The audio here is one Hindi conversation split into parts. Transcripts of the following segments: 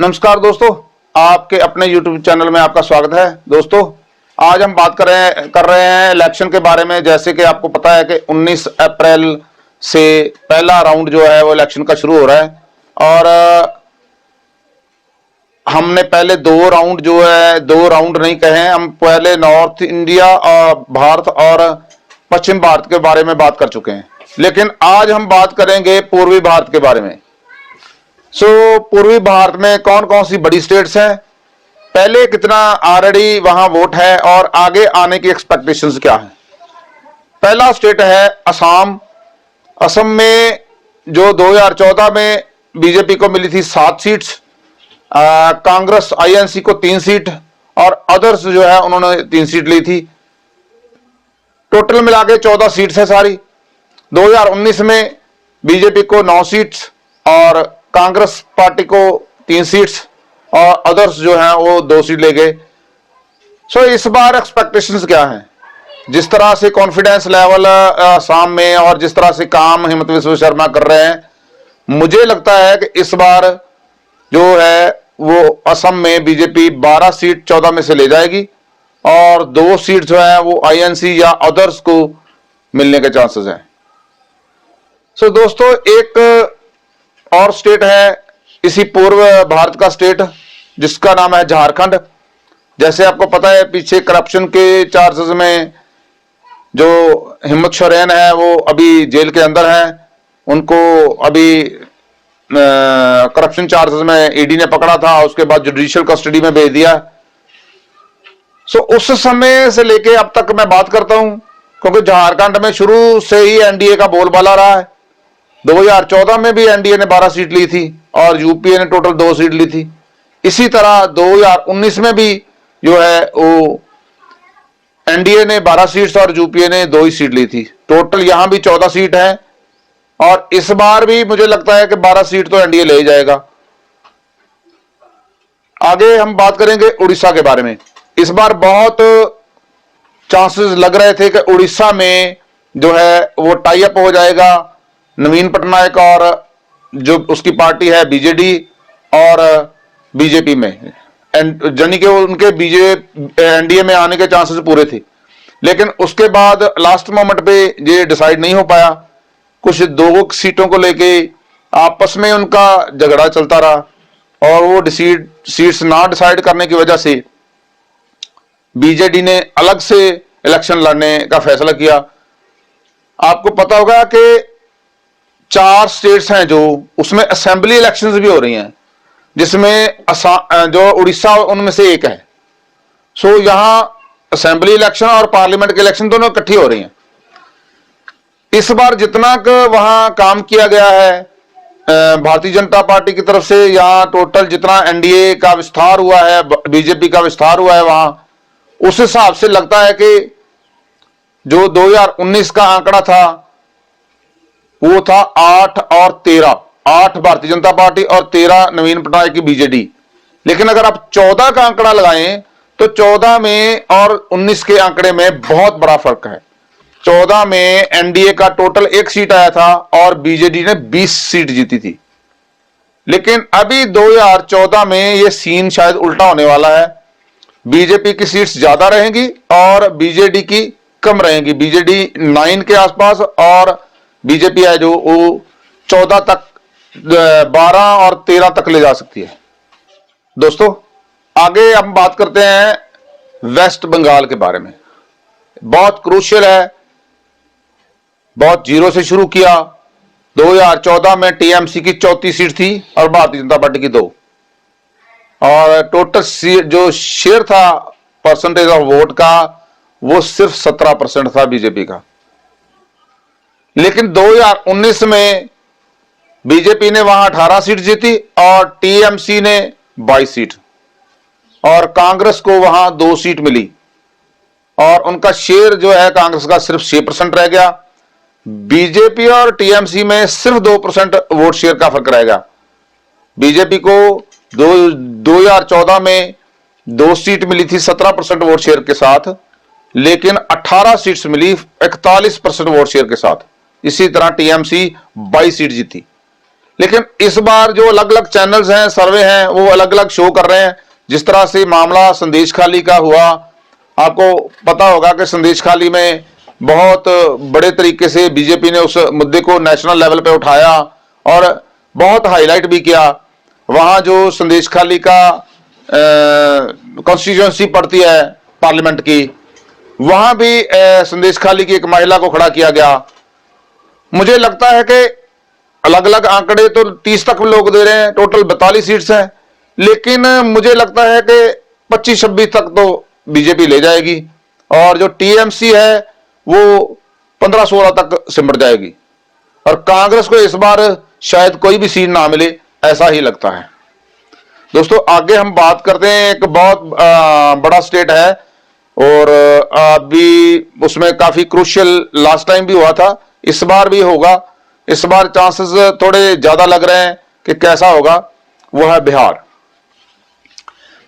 नमस्कार दोस्तों, आपके अपने YouTube चैनल में आपका स्वागत है। दोस्तों, आज हम बात कर रहे हैं इलेक्शन के बारे में। जैसे कि आपको पता है कि 19 अप्रैल से पहला राउंड जो है वो इलेक्शन का शुरू हो रहा है और हमने पहले दो राउंड नहीं कहे हैं, हम पहले नॉर्थ इंडिया और भारत और पश्चिम भारत के बारे में बात कर चुके हैं। लेकिन आज हम बात करेंगे पूर्वी भारत के बारे में। पूर्वी भारत में कौन कौन सी बड़ी स्टेट्स हैं, पहले कितना ऑलरेडी वहां वोट है और आगे आने की एक्सपेक्टेशंस क्या है। पहला स्टेट है असम। असम में जो 2014 में बीजेपी को मिली थी 7 सीट्स, कांग्रेस आईएनसी को 3 सीट और अदर्स जो है उन्होंने 3 सीट ली थी। टोटल मिला के 14 सीट्स है सारी। 2019 में बीजेपी को 9 सीट्स और कांग्रेस पार्टी को 3 सीट्स और अदर्स जो हैं वो 2 सीट ले गए। इस बार एक्सपेक्टेशंस क्या हैं, जिस तरह से कॉन्फिडेंस लेवल असम में और जिस तरह से काम हेमंत बिस्वा शर्मा कर रहे हैं, मुझे लगता है कि इस बार जो है वो असम में बीजेपी 12 सीट 14 में से ले जाएगी और 2 सीट जो है वो आईएनसी या अदर्स को मिलने के चांसेस हैं। दोस्तों, एक और स्टेट है इसी पूर्व भारत का स्टेट जिसका नाम है झारखंड। जैसे आपको पता है पीछे करप्शन के चार्जेस में जो हेमंत सोरेन है वो अभी जेल के अंदर है। उनको अभी करप्शन चार्जेस में ईडी ने पकड़ा था, उसके बाद जुडिशियल कस्टडी में भेज दिया। उस समय से लेके अब तक मैं बात करता हूं, क्योंकि झारखंड में शुरू से ही एनडीए का बोलबाला रहा है। 2014 में भी एनडीए ने 12 सीट ली थी और यूपीए ने टोटल 2 सीट ली थी। इसी तरह 2019 में भी जो है वो एनडीए ने 12 सीट्स और यूपीए ने 2 ही सीट ली थी। टोटल यहां भी 14 सीट है और इस बार भी मुझे लगता है कि 12 सीट तो एनडीए ले जाएगा। आगे हम बात करेंगे उड़ीसा के बारे में। इस बार बहुत चांसेस लग रहे थे कि उड़ीसा में जो है वो टाई अप हो जाएगा नवीन पटनायक और जो उसकी पार्टी है बीजेडी और बीजेपी में, यानी कि उनके एनडीए में आने के चांसेस पूरे थे। लेकिन उसके बाद लास्ट मोमेंट पे ये डिसाइड नहीं हो पाया। कुछ 2 सीटों को लेके आपस में उनका झगड़ा चलता रहा और वो सीट्स ना डिसाइड करने की वजह से बीजेडी ने अलग से इलेक्शन लड़ने का फैसला किया। आपको पता होगा कि 4 स्टेट्स हैं जो उसमें असेंबली इलेक्शंस भी हो रही हैं, जिसमें जो उड़ीसा उनमें से एक है। यहां असेंबली इलेक्शन और पार्लियामेंट के इलेक्शन दोनों इकट्ठी हो रही हैं। इस बार जितना वहां काम किया गया है भारतीय जनता पार्टी की तरफ से, यहां टोटल जितना एनडीए का विस्तार हुआ है, बीजेपी का विस्तार हुआ है वहां, उस हिसाब से लगता है कि जो 2019 का आंकड़ा था वो था 8 और 13, 8 भारतीय जनता पार्टी और 13 नवीन पटनायक की बीजेडी। लेकिन अगर आप 14 का आंकड़ा लगाएं तो 14 में और 19 के आंकड़े में बहुत बड़ा फर्क है। 14 में एनडीए का टोटल 1 सीट आया था और बीजेडी ने 20 सीट जीती थी। लेकिन अभी 2014 में यह सीन शायद उल्टा होने वाला है। बीजेपी की सीट्स ज्यादा रहेंगी और बीजेडी की कम रहेंगी। बीजेडी 9 के आसपास और बीजेपी है जो वो 14 तक, 12 और 13 तक ले जा सकती है। दोस्तों, आगे हम बात करते हैं वेस्ट बंगाल के बारे में। बहुत क्रूशियल है, बहुत जीरो से शुरू किया। 2014 में टीएमसी की 34 सीट थी और भारतीय जनता पार्टी की 2, और टोटल जो शेयर था परसेंटेज ऑफ वोट का वो सिर्फ 17% था बीजेपी का। लेकिन 2019 में बीजेपी ने वहां 18 सीट जीती और टीएमसी ने 22 सीट और कांग्रेस को वहां 2 सीट मिली और उनका शेयर जो है कांग्रेस का सिर्फ 6% रह गया। बीजेपी और टीएमसी में सिर्फ 2% वोट शेयर का फर्क रहेगा। बीजेपी को 2014 में 2 सीट मिली थी 17% वोट शेयर के साथ, लेकिन 18 सीट्स मिली 41% वोट शेयर के साथ। इसी तरह टीएमसी 22 सीट जीती। लेकिन इस बार जो अलग अलग चैनल्स हैं, सर्वे हैं, वो अलग अलग शो कर रहे हैं। जिस तरह से मामला संदेश खाली का हुआ, आपको पता होगा कि संदेश खाली में बहुत बड़े तरीके से बीजेपी ने उस मुद्दे को नेशनल लेवल पे उठाया और बहुत हाईलाइट भी किया। वहां जो संदेश खाली का कॉन्स्टिट्यूएंसी पड़ती है पार्लियामेंट की, वहां भी संदेश खाली की एक महिला को खड़ा किया गया। मुझे लगता है कि अलग अलग आंकड़े तो 30 तक लोग दे रहे हैं, टोटल 42 सीट्स हैं, लेकिन मुझे लगता है कि 25-26 तक तो बीजेपी ले जाएगी और जो टीएमसी है वो 15-16 तक सिमट जाएगी और कांग्रेस को इस बार शायद कोई भी सीट ना मिले, ऐसा ही लगता है। दोस्तों आगे हम बात करते हैं, एक बहुत बड़ा स्टेट है और अभी उसमें काफी क्रूशियल लास्ट टाइम भी हुआ था, इस बार भी होगा। इस बार चांसेस थोड़े ज्यादा लग रहे हैं कि कैसा होगा, वो है बिहार।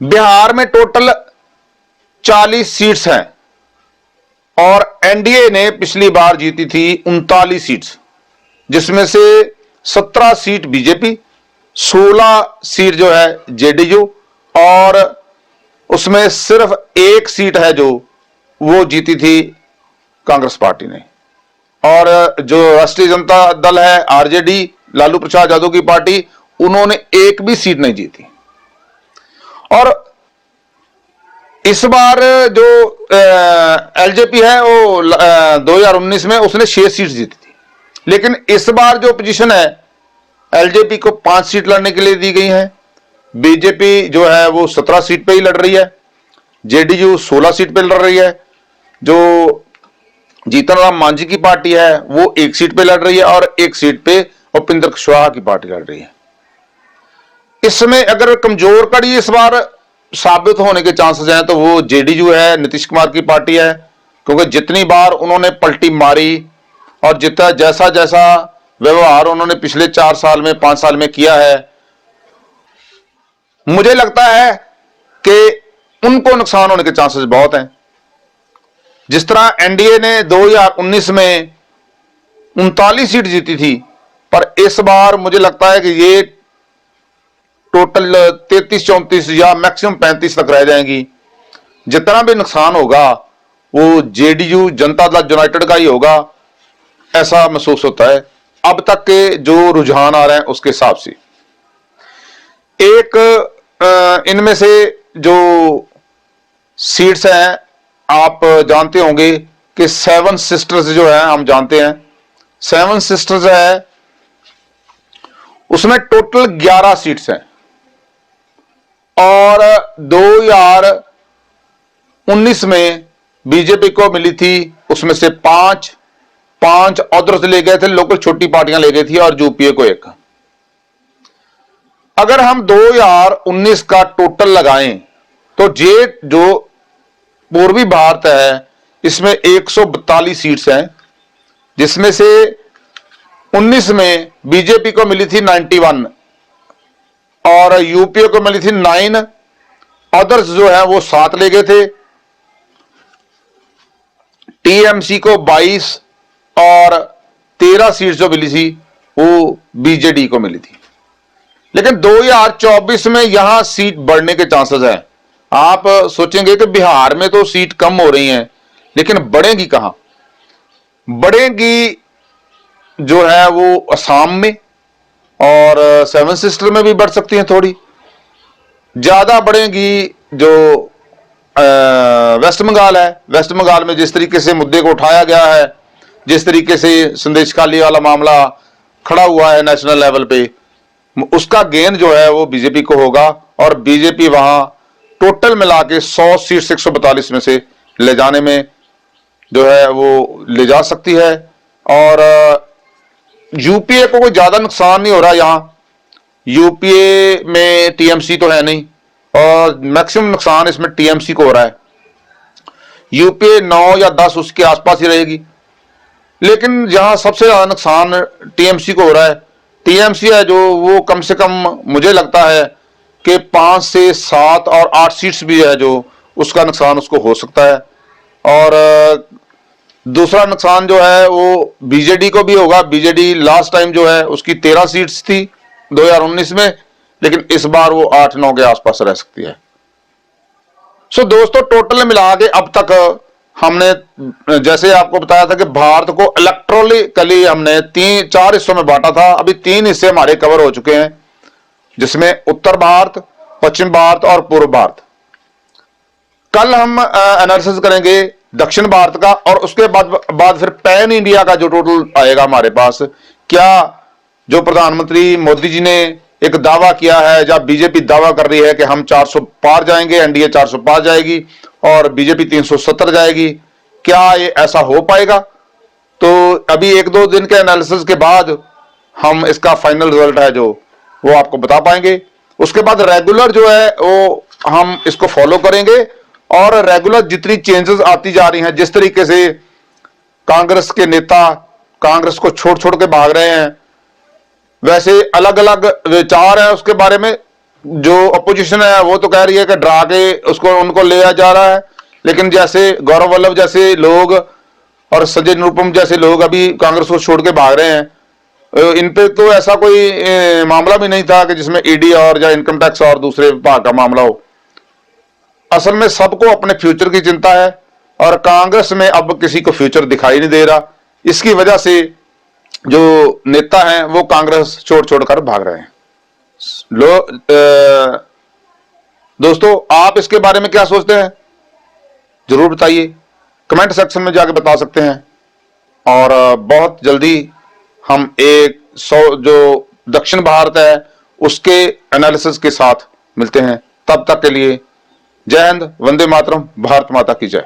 बिहार में टोटल 40 सीट्स हैं और एनडीए ने पिछली बार जीती थी 39 सीट्स, जिसमें से 17 सीट बीजेपी, 16 सीट जो है जेडीयू और उसमें सिर्फ एक सीट है जो वो जीती थी कांग्रेस पार्टी ने। और जो राष्ट्रीय जनता दल है, आरजेडी, लालू प्रसाद यादव की पार्टी, उन्होंने एक भी सीट नहीं जीती। और इस बार जो एलजेपी है वो 2019 में उसने 6 सीट जीती थी, लेकिन इस बार जो पोजीशन है एलजेपी को 5 सीट लड़ने के लिए दी गई है, बीजेपी जो है वो 17 सीट पे ही लड़ रही है, जेडीयू 16 सीट पे लड़ रही है, जो जीतन राम मांझी की पार्टी है वो 1 सीट पे लड़ रही है और 1 सीट पे उपेंद्र कुशवाहा की पार्टी लड़ रही है। इसमें अगर कमजोर कड़ी इस बार साबित होने के चांसेस हैं तो वो जेडीयू है, नीतीश कुमार की पार्टी है, क्योंकि जितनी बार उन्होंने पलटी मारी और जितना जैसा जैसा व्यवहार उन्होंने पिछले 4 साल में 5 साल में किया है, मुझे लगता है कि उनको नुकसान होने के चांसेस बहुत हैं। जिस तरह एनडीए ने 2019 में 39 सीट जीती थी, पर इस बार मुझे लगता है कि ये टोटल 33-34 या मैक्सिमम 35 तक रह जाएंगी। जितना भी नुकसान होगा वो जेडीयू, जनता दल यूनाइटेड का ही होगा, ऐसा महसूस होता है अब तक के जो रुझान आ रहे हैं उसके हिसाब से। एक इनमें से जो सीट्स हैं आप जानते होंगे कि 7 सिस्टर्स जो है, हम जानते हैं 7 सिस्टर्स है, उसमें टोटल 11 सीट्स हैं और 2019 में बीजेपी को मिली थी उसमें से 5 अदर्स ले गए थे, लोकल छोटी पार्टियां ले गई थी और यूपीए को 1। अगर हम 2019 का टोटल लगाएं तो ये जो पूर्वी भारत है इसमें 142 सीट्स हैं, जिसमें से 19 में बीजेपी को मिली थी 91 और यूपीए को मिली थी 9, अदर्स जो है वो 7 ले गए थे, टीएमसी को 22 और 13 सीट जो मिली थी वो बीजेडी को मिली थी। लेकिन 2024 में यहां सीट बढ़ने के चांसेस हैं। आप सोचेंगे कि बिहार में तो सीट कम हो रही हैं, लेकिन बढ़ेगी कहां? बढ़ेगी जो है वो असम में और 7 सिस्टर में भी बढ़ सकती हैं, थोड़ी ज्यादा बढ़ेगी जो वेस्ट बंगाल है। वेस्ट बंगाल में जिस तरीके से मुद्दे को उठाया गया है, जिस तरीके से संदेश खाली वाला मामला खड़ा हुआ है नेशनल लेवल पे, उसका गेन जो है वो बीजेपी को होगा और बीजेपी वहां टोटल मिला के 100 सीट 142 में से ले जाने में जो है वो ले जा सकती है। और यूपीए को कोई ज्यादा नुकसान नहीं हो रहा, यहां यूपीए में टीएमसी तो है नहीं और मैक्सिमम नुकसान इसमें टीएमसी को हो रहा है। यूपीए 9 या 10 उसके आसपास ही रहेगी, लेकिन यहां सबसे ज्यादा नुकसान टीएमसी को हो रहा है। टीएमसी है जो वो कम से कम मुझे लगता है कि 5 से 7 और 8 सीट्स भी है जो उसका नुकसान उसको हो सकता है। और दूसरा नुकसान जो है वो बीजेडी को भी होगा। बीजेडी लास्ट टाइम जो है उसकी 13 सीट्स थी 2019 में, लेकिन इस बार वो 8-9 के आसपास रह सकती है। सो दोस्तों, टोटल मिला के अब तक हमने जैसे आपको बताया था कि भारत को इलेक्ट्रोनिकली हमने 4 हिस्सों में बांटा था। अभी 3 हिस्से हमारे कवर हो चुके हैं, जिसमें उत्तर भारत, पश्चिम भारत और पूर्व भारत। कल हम एनालिसिस करेंगे दक्षिण भारत का, और उसके बाद फिर पैन इंडिया का जो टोटल आएगा हमारे पास। क्या जो प्रधानमंत्री मोदी जी ने एक दावा किया है, या बीजेपी दावा कर रही है कि हम 400 पार जाएंगे, एनडीए 400 पार जाएगी और बीजेपी 370 जाएगी, क्या ये ऐसा हो पाएगा? तो अभी 1-2 दिन के एनालिसिस के बाद हम इसका फाइनल रिजल्ट है जो वो आपको बता पाएंगे। उसके बाद रेगुलर जो है वो हम इसको फॉलो करेंगे, और रेगुलर जितनी चेंजेस आती जा रही हैं, जिस तरीके से कांग्रेस के नेता कांग्रेस को छोड़ छोड़ के भाग रहे हैं, वैसे अलग अलग विचार है उसके बारे में। जो अपोजिशन है वो तो कह रही है कि डरा के उसको उनको ले जा रहा है, लेकिन जैसे गौरव वल्लभ जैसे लोग और संजय निरुपम जैसे लोग अभी कांग्रेस को छोड़ के भाग रहे हैं, इन पे तो ऐसा कोई मामला भी नहीं था कि जिसमें ईडी और या इनकम टैक्स और दूसरे विभाग का मामला हो। असल में सबको अपने फ्यूचर की चिंता है, और कांग्रेस में अब किसी को फ्यूचर दिखाई नहीं दे रहा। इसकी वजह से जो नेता हैं वो कांग्रेस छोड़ छोड़कर भाग रहे हैं। दोस्तों, आप इसके बारे में क्या सोचते हैं जरूर बताइए, कमेंट सेक्शन में जाके बता सकते हैं। और बहुत जल्दी हम जो दक्षिण भारत है उसके एनालिसिस के साथ मिलते हैं। तब तक के लिए जय हिंद, वंदे मातरम, भारत माता की जय।